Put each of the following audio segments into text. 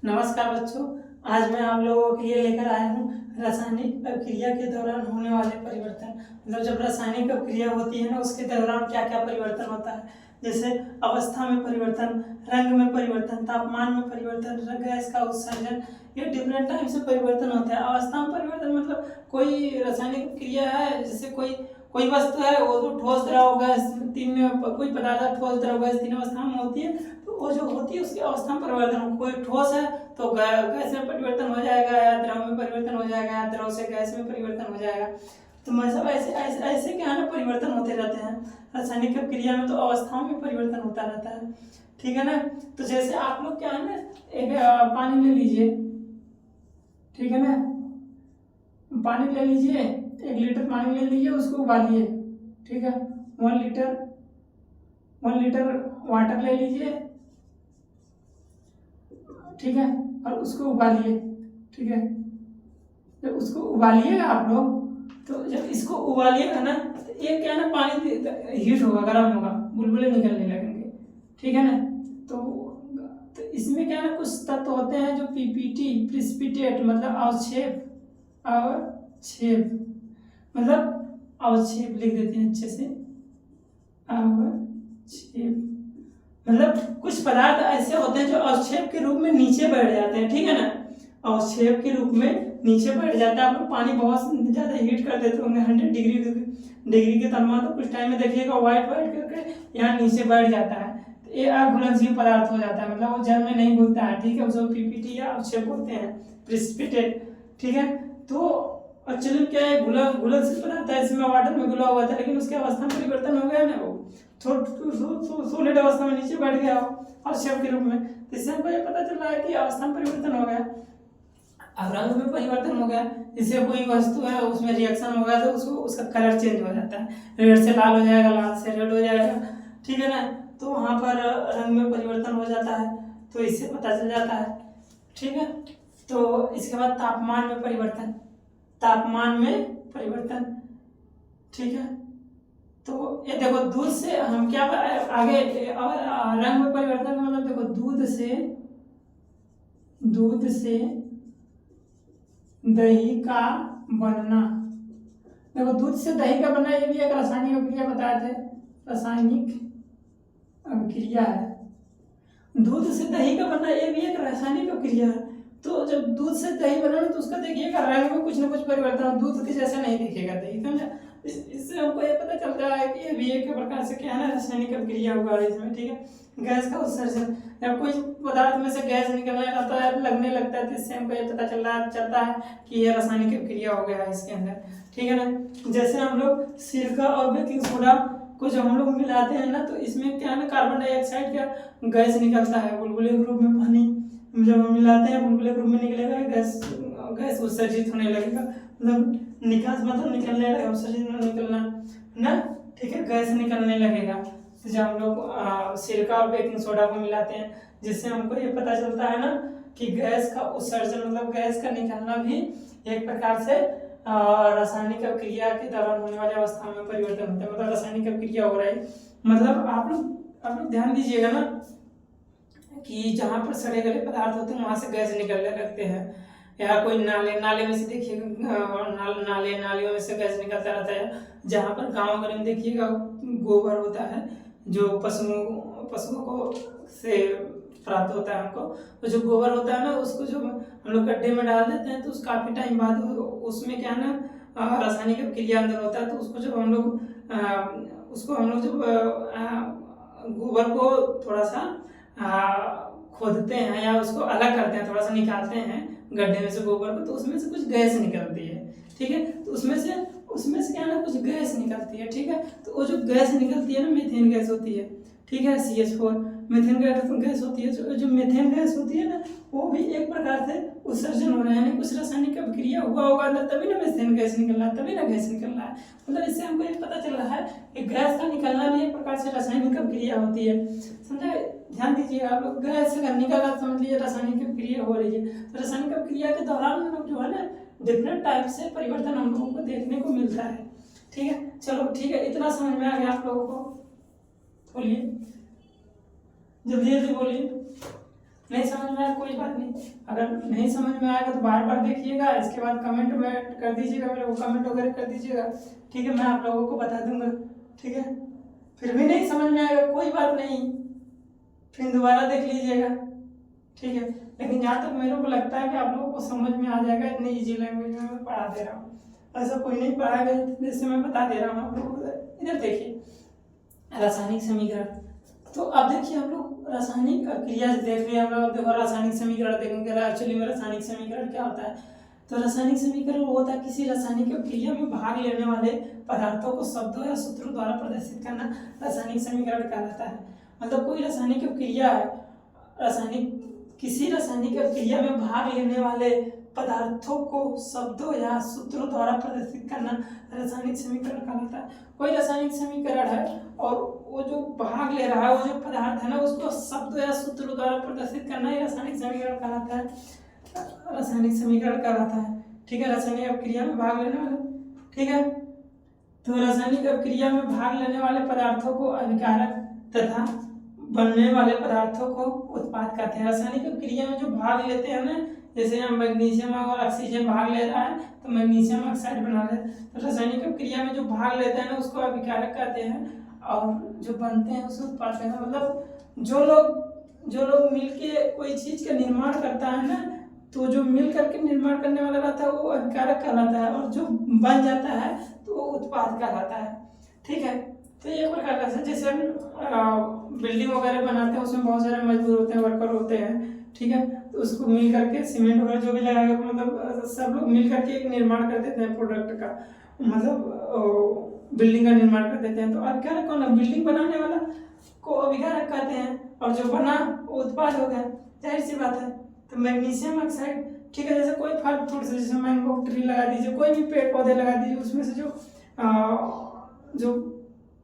नमस्कार बच्चों। आज मैं आप लोगों के लिए लेकर आया हूँ रासायनिक अभिक्रिया के दौरान होने वाले परिवर्तन। मतलब जब रासायनिक अभिक्रिया होती है ना, उसके दौरान क्या क्या परिवर्तन होता है। जैसे अवस्था में परिवर्तन, रंग में परिवर्तन, तापमान में परिवर्तन, गैस का उत्सर्जन, ये डिफरेंट टाइप से परिवर्तन होता है। अवस्था में परिवर्तन मतलब कोई रासायनिक क्रिया है, जैसे कोई कोई वस्तु है वो तो ठोस, द्रव, गैस तीन में, कोई पदार्थ ठोस, द्रव, गैस तीन अवस्था में होती है। तो वो जो होती है उसकी अवस्था में परिवर्तन, कोई ठोस है तो गैस में परिवर्तन हो जाएगा, या द्रव में परिवर्तन हो जाएगा, या द्रव से गैस में परिवर्तन हो जाएगा। तो मतलब ऐसे ऐसे ऐसे क्या है ना, परिवर्तन होते रहते हैं रासायनिक क्रिया में। तो अवस्थाओं में परिवर्तन होता रहता है, ठीक है ना। तो जैसे आप लोग क्या है ना, एक पानी ले लीजिए, ठीक है ना। पानी ले लीजिए, 1 लीटर पानी ले लीजिए, उसको उबालिए, ठीक है। 1 लीटर वाटर ले लीजिए, ठीक है, और उसको उबालिए, ठीक है। जब उसको उबालिएगा आप लोग, तो जब इसको उबालिएगा ना, तो ये क्या है ना, पानी हीट होगा, गर्म होगा, बुलबुले निकलने लगेंगे, ठीक है ना। तो इसमें क्या है ना, कुछ तत्व होते हैं जो पीपीटी, प्रिसिपिटेट, मतलब अवक्षेप, मतलब अवक्षेप लिख देते हैं अच्छे से, अवक्षेप मतलब कुछ पदार्थ ऐसे होते हैं जो अवक्षेप के रूप में नीचे बैठ जाते हैं, ठीक है ना। अवक्षेप के रूप में नीचे बैठ जाता है। आप लोग पानी बहुत ज़्यादा हीट कर देते होंगे, 100 डिग्री के तापमान, तो कुछ टाइम में देखिएगा वाइट वाइट करके यहाँ नीचे बैठ जाता है। तो ये अघुलनशील पदार्थ हो जाता है, मतलब वो जल में नहीं घुलता है, ठीक है। उसको पीपीटी या अवक्षेप बोलते हैं, प्रिसिपिटेट, ठीक है। तो एक्चुअली क्या है, घुलनशील पदार्थ है, इसमें वाटर में घुला हुआ था, लेकिन उसके अवस्था में परिवर्तन हो गया ना, वो सॉलिड अवस्था में नीचे बैठ गया अवक्षेप के रूप में। तो इससे हमको ये पता चल रहा है कि अवस्था में परिवर्तन हो गया। अब रंग में परिवर्तन हो गया, जैसे कोई वस्तु है उसमें रिएक्शन हो गया तो उसको उसका कलर चेंज हो जाता है, रेड से लाल हो जाएगा, लाल से रेड हो जाएगा, ठीक है ना। तो वहाँ पर रंग में परिवर्तन हो जाता है, तो इससे पता चल जाता है, ठीक है। तो इसके बाद तापमान में परिवर्तन, तापमान में परिवर्तन, ठीक है। तो ये देखो, दूध से हम क्या आगे रंग में परिवर्तन का मतलब देखो, दूध से दही का बनना। देखो, दूध से दही का बनना ये भी एक रासायनिक अभिक्रिया बताए थे, रासायनिक अभिक्रिया है। दूध से दही का बनना ये भी एक रासायनिक अभिक्रिया है। तो जब दूध से दही बना तो उसका देखिएगा रंग में कुछ ना कुछ परिवर्तन हो, दूध के जैसा नहीं दिखेगा दही, समझा। इससे हमको ये पता चलता है कि ये भी एक प्रकार से क्या है ना, रासायनिक अभिक्रिया होगा इसमें, ठीक है। गैस का उत्सर्जन, जब कोई पदार्थ में से गैस निकलने लगता है, लगने लगता है, तो इससे हमको ये पता चलता है कि ये रासायनिक अभिक्रिया हो गया है इसके अंदर, ठीक है ना। जैसे हम लोग सिरका और बेकिंग सोडा को जब हम लोग मिलाते हैं ना, तो इसमें क्या है ना, कार्बन डाइऑक्साइड का गैस निकलता है बुलबुले के रूप में। पानी जब हम मिलाते हैं बुलबुले के रूप में निकलेगा, गैस उत्सर्जित होने लगेगा, मतलब निकास मतलब निकलने लगेगा, उत्सर्जित निकलना ना, ठीक है, गैस निकलने लगेगा। तो जब हम लोग सिरका और बेकिंग सोडा को मिलाते हैं, जिससे हमको ये पता चलता है ना कि गैस का उत्सर्जन मतलब गैस का निकलना भी एक प्रकार से रासायनिक अभिक्रिया के दौरान होने वाली अवस्था में परिवर्तन होता है, मतलब रासायनिक अभिक्रिया हो रहा है। मतलब आप लोग ध्यान दीजिएगा ना कि जहाँ पर सड़े गले पदार्थ होते हैं वहाँ से गैस निकलने लगते हैं, या कोई नाले में से देखिएगा, नालियों में से गैस निकलता रहता है। जहाँ पर गाँव घर में देखिएगा गोबर होता है, जो पशुओं को से प्राप्त होता है हमको, तो जो गोबर होता है ना, उसको जो हम लोग गड्ढे में डाल देते हैं, तो उस काफ़ी टाइम बाद उसमें क्या है ना, रासायनिक अभिक्रिया अंदर होता है। तो उसको जब हम लोग जब गोबर को थोड़ा सा खोदते हैं या उसको अलग करते हैं, थोड़ा सा निकालते हैं गड्ढे में से गोबर को, तो उसमें से कुछ गैस निकलती है, ठीक है। तो उसमें से क्या है ना, कुछ गैस निकलती है, ठीक है। तो वो जो गैस निकलती है ना, मीथेन गैस होती है, ठीक है, CH4 मीथेन गैस होती है। जो मीथेन गैस होती है ना, वो भी एक प्रकार से उत्सर्जन हो रहा है, यानी कुछ रासायनिक अभिक्रिया हुआ होगा अंदर, तभी ना मीथेन गैस निकल रहा है, तभी ना गैस निकल रहा है। मतलब इससे हमको ये पता चल रहा है कि गैस का निकलना भी एक प्रकार से रासायनिक अभिक्रिया होती है, समझा। ध्यान दीजिएगा आप लोग, गैस अगर निकला समझ लीजिए रासायनिक अभिक्रिया हो रही है। तो रासायनिक अभिक्रिया के दौरान हम लोग जो है ना, डिफरेंट टाइप से परिवर्तन हम लोगों को देखने को मिलता है, ठीक है। चलो ठीक है, इतना समझ में आ गया आप लोगों को? बोलिए, जल्दी जल्दी बोलिए। नहीं समझ में आया कोई बात नहीं, अगर नहीं समझ में आएगा तो बार बार देखिएगा, इसके बाद कमेंट में कर दीजिएगा, मेरे को कमेंट वगैरह कर दीजिएगा, ठीक है, मैं आप लोगों को बता दूंगा, ठीक है। फिर भी नहीं समझ में आएगा कोई बात नहीं, फिर दोबारा देख लीजिएगा, ठीक है। लेकिन जहाँ तक मेरे को लगता है कि आप लोगों को समझ में आ जाएगा, इतनी ईजी लैंग्वेज में मैं पढ़ा दे रहा हूँ, ऐसा कोई नहीं पढ़ाएगा जैसे मैं बता दे रहा हूँ आप लोगों को। इधर देखिए रासायनिक समीकरण, तो अब देखिए हम लोग रासायनिक क्रिया देख रहे हैं, हम लोग देखो रासायनिक समीकरण देखेंगे। एक्चुअली में रासायनिक समीकरण क्या होता है, तो रासायनिक समीकरण वो होता है किसी रासायनिक क्रिया में भाग लेने वाले पदार्थों को शब्दों या सूत्रों द्वारा प्रदर्शित करना रासायनिक समीकरण कहलाता है। मतलब कोई रासायनिक क्रिया है, किसी रासायनिक क्रिया में भाग लेने वाले पदार्थों को शब्दों या सूत्रों द्वारा प्रदर्शित करना रासायनिक समीकरण कहलाता है। कोई रासायनिक समीकरण है और वो जो भाग ले रहा है, वो जो पदार्थ है ना, उसको शब्दों या सूत्रों द्वारा प्रदर्शित करना ही रासायनिक समीकरण कहलाता है, रासायनिक समीकरण कहलाता है, ठीक है। रासायनिक अभिक्रिया में भाग लेने वाले, ठीक है, तो रासायनिक अभिक्रिया में भाग लेने वाले पदार्थों को अभिकारक तथा बनने वाले पदार्थों को उत्पाद कहते हैं। रासायनिक अभिक्रिया में जो भाग लेते हैं ना, जैसे हम मैग्नीशियम और ऑक्सीजन भाग ले रहा है तो मैग्नीशियम ऑक्साइड बना रहे हैं, तो रासायनिक अभिक्रिया में जो भाग लेते हैं ना उसको अभिकारक कहते हैं, और जो बनते हैं उसको उत्पाद कहते हैं। मतलब जो लोग मिलके कोई चीज का निर्माण करता है ना, तो जो मिल करके निर्माण करने वाला रहता है वो अभिकारक कहलाता है, और जो बन जाता है तो वो उत्पाद कहलाता है, ठीक है। तो ये प्रकार का जैसे हम बिल्डिंग वगैरह बनाते हैं, उसमें बहुत सारे मजदूर होते हैं, वर्कर होते हैं, ठीक है, तो उसको मिल करके सीमेंट वगैरह जो भी लगाएगा, मतलब सब लोग मिल करके एक निर्माण कर देते हैं प्रोडक्ट का, मतलब बिल्डिंग का निर्माण कर देते हैं। तो अभिकारक कौन है, बिल्डिंग बनाने वाला को अभिकारक कहते हैं, और जो बना वो उत्पाद हो गया, जाहिर सी बात है। तो मैग्नीशियम ऑक्साइड, ठीक है, जैसे कोई फल फ्रूट जैसे मैंगो ट्री लगा दीजिए, कोई भी पेड़ पौधे लगा दीजिए, उसमें से जो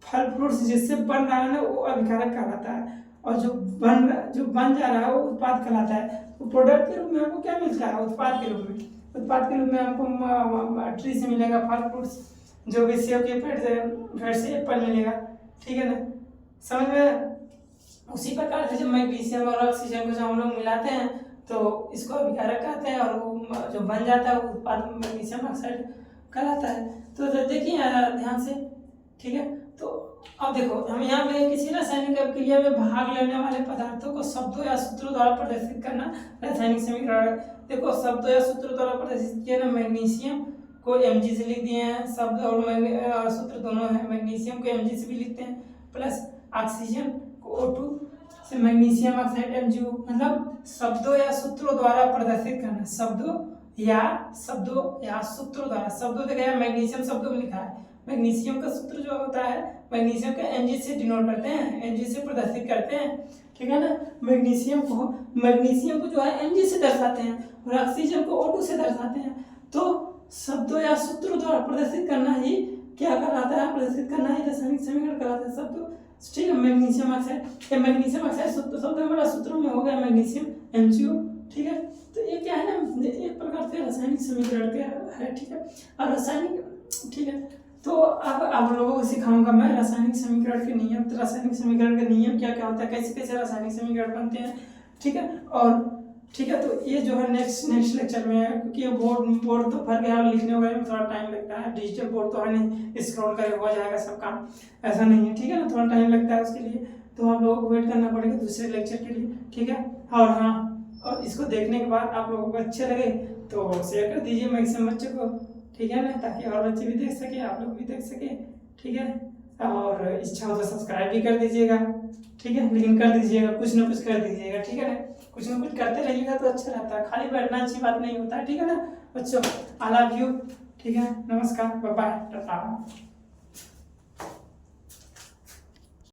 फल फ्रूट्स जिससे बन रहा है ना वो अभिकारक कहलाता है, और जो बन जा रहा है वो उत्पाद कहलाता है। तो प्रोडक्ट के रूप में हमको क्या मिलता है, उत्पाद के रूप में हमको ट्री से मिलेगा फल फ्रूट्स, जो भी सेब के पेड़ से एप्पल मिलेगा, ठीक है ना, समझ में। उसी प्रकार से जब मैग्नीशियम और ऑक्सीजन को जब हम लोग मिलाते हैं तो इसको अभिकारक कहते हैं, और वो जो बन जाता है वो उत्पाद मैग्नीशियम ऑक्साइड कहलाता है। तो देखिए ध्यान से, ठीक है। तो अब देखो हम यहाँ पे किसी रासायनिक अभिक्रिया में भाग लेने वाले पदार्थों को शब्दों या सूत्रों द्वारा प्रदर्शित करना रासायनिक समीकरण। देखो शब्दों या सूत्रों द्वारा प्रदर्शित किया ना, मैग्नीशियम को Mg से लिख दिए हैं, शब्द और सूत्र दोनों है, मैग्नीशियम को Mg से भी लिखते हैं, प्लस ऑक्सीजन को O2 से मैग्नीशियम ऑक्साइड MgO, मतलब शब्दों या सूत्रों द्वारा प्रदर्शित करना, शब्दों या सूत्रों द्वारा। शब्दों देखा है, मैग्नीशियम शब्दों में लिखा है, मैग्नीशियम का सूत्र जो होता है मैग्नीशियम का Mg से डिनोट करते हैं, Mg से प्रदर्शित करते हैं, ठीक है ना। मैग्नीशियम को जो है Mg से दर्शाते हैं, और ऑक्सीजन को O2 से दर्शाते हैं। तो शब्दों या सूत्रों द्वारा प्रदर्शित करना ही क्या कहलाता है, प्रदर्शित करना ही रासायनिक समीकरण कहलाता है। शब्दों, ठीक है, मैग्नीशियम ऑक्साइड शब्द हमारा सूत्रों में हो गया मैग्नीशियम MgO, ठीक है। तो ये क्या है ना, एक प्रकार से रासायनिक समीकरण का है, ठीक है। और रासायनिक, ठीक है, तो अब आप लोगों को सिखाऊंगा मैं रासायनिक समीकरण के नियम। तो रासायनिक समीकरण के नियम क्या क्या होता है, कैसे कैसे रासायनिक समीकरण बनते हैं, ठीक है। और ठीक है, तो ये जो है नेक्स्ट लेक्चर में है, क्योंकि ये बोर्ड तो भर गया और लिखने वगैरह में थोड़ा टाइम लगता है, डिजिटल बोर्ड तो है नहीं, स्क्रॉल करे हो जाएगा सब काम, ऐसा नहीं है, ठीक है ना, थोड़ा टाइम लगता है उसके लिए, तो आप लोगों को वेट करना पड़ेगा दूसरे लेक्चर के लिए, ठीक है। और हाँ, और इसको देखने के बाद आप लोगों को अच्छे लगे तो शेयर कर दीजिए मैक्सिमम बच्चों को, ठीक है ना, ताकि और बच्चे भी देख सके, आप लोग भी देख सके, ठीक है। और इच्छा हो तो सब्सक्राइब भी कर दीजिएगा, ठीक है, लेकिन कर दीजिएगा, कुछ ना कुछ कर दीजिएगा, ठीक है ना, कुछ ना कुछ करते रहिएगा तो अच्छा रहता है, खाली बैठना अच्छी बात नहीं होता है, ठीक है ना बच्चों। आई लव यू, ठीक है, नमस्कार, बाय बाय, टाटा।